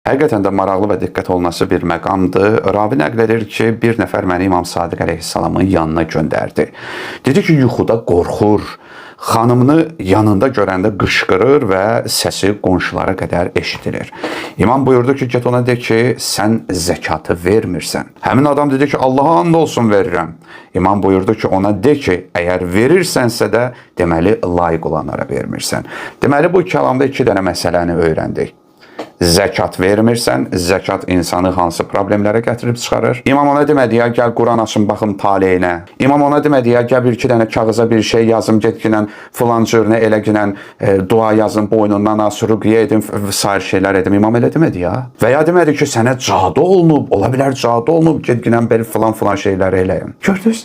Həqiqətən də maraqlı və diqqət olunası bir məqamdır. Ravi nəql edir ki, bir nəfər məni İmam Sadiq əleyhissalamın yanına göndərdi. Dedi ki, yuxuda qorxur, xanımını yanında görəndə qışqırır və səsi qonşulara qədər eşidilir. İmam buyurdu ki, get ona de ki, sən zəkatı vermirsən. Həmin adam dedi ki, Allaha and olsun verirəm. İmam buyurdu ki, ona de ki, əgər verirsənsə də deməli layiq olanlara vermirsən. Deməli bu kəlamda iki dənə məsələni öyrəndik. Zəkat vermirsən, zəkat insanı hansı problemlərə gətirib çıxarır? İmam ona demədi ya, gəl Quran açın baxım taleyinə. İmam ona demədi ya, gəl bir-iki dənə kağıza bir şey yazım, getginən filan cürünə eləginən dua yazın, boynundan asırı qıya edin, sair şeylər edim. İmam elə demədi ya. Və ya demədi ki, sənə cadu olunub, ola bilər cadu olunub, getginən belə filan şeylər eləyin. Gördünüz?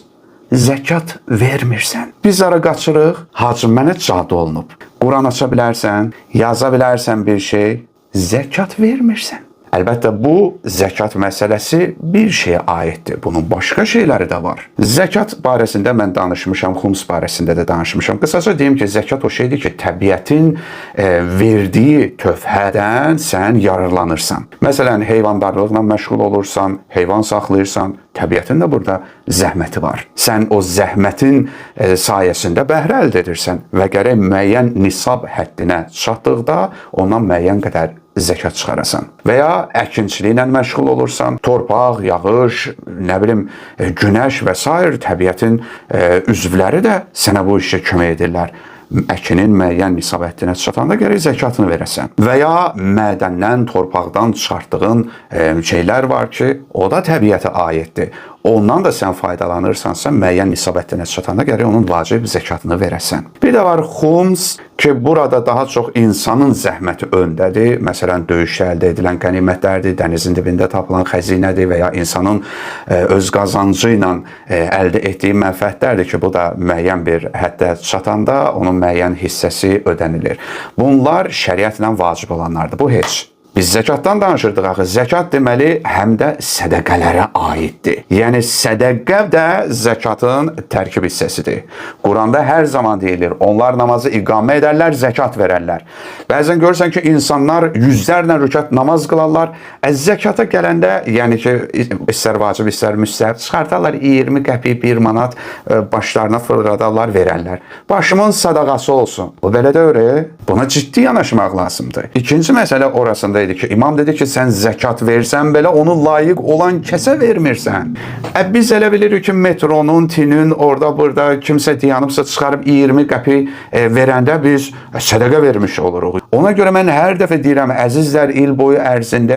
Zəkat vermirsən. Biz ara qaçırıq, hacı mənə cadu olunub. Quran aça bilərsən, yaza bilərsən bir şey, zəkat vermirsən. Əlbəttə bu zəkat məsələsi bir şeyə aiddir. Bunun başqa şeyləri də var. Zəkat barəsində mən danışmışam, xums barəsində də danışmışam. Qısaca deyim ki, zəkat o şeydir ki, təbiətin verdiyi tövhədən sən yararlanırsan. Məsələn, heyvandarlıqla məşğul olursan, heyvan saxlayırsan, təbiətin də burada zəhməti var. Sən o zəhmətin sayəsində bəhrə əldə edirsən və gərək müəyyən nisab həddinə çatdıqda ondan müəyyən qədər zəkat çıxarasan. Və ya əkinçiliklə məşğul olursan, torpaq, yağış, nə bilim, günəş və s. təbiətin üzvləri də sənə bu işə kömək edirlər. Əkinin müəyyən nisab həddinə çatanda gərək zəkatını verəsən. Və ya mədəndən, torpaqdan çıxartdığın şeylər var ki, o da təbiətə aiddir. Ondan da sən faydalanırsansa, müəyyən nisab həddinə çatanda gərək onun vacib zəkatını verəsən. Bir də var xums ki, burada daha çox insanın zəhməti öndədir. Məsələn, döyüşdə əldə edilən qənimətlərdir, dənizin dibində tapılan xəzinədir və ya insanın öz qazancı ilə əldə etdiyi mənfəətlərdir ki, bu da müəyyən bir həddə çatanda onun müəyyən hissəsi ödənilir. Bunlar şəriətlə vacib olanlardır. Bu heç. Biz zəkatdan danışırdıq axı. Zəkat deməli həm də sədəqələrə aiddir. Yəni sədəqə də zəkatın tərkib hissəsidir. Quranda hər zaman deyilir, onlar namazı iqamə edərlər, zəkat verərlər. Bəzən görürsən ki, insanlar yüzlərlə rükət namaz qılarlar. Zəkata gələndə, yəni ki, istər vacib, istər müstəhəb, çıxartarlar 20 qəpik, 1 manat başlarına fırladarlar, verərlər. Başımın sadaqası olsun. Bu belə də öyle. Buna ciddi yanaşmaq lazımdır. İkinci məsələ orasında ki, imam dedi ki, sən zəkat versən belə onu layiq olan kəsə vermirsən. Biz elə bilirik ki, metronun, tinin, orada burada kimsə dayanıbsa çıxarıb 20 qəpi verəndə biz sədəqə vermiş oluruq. Ona görə mən hər dəfə deyirəm, əzizlər, il boyu ərzində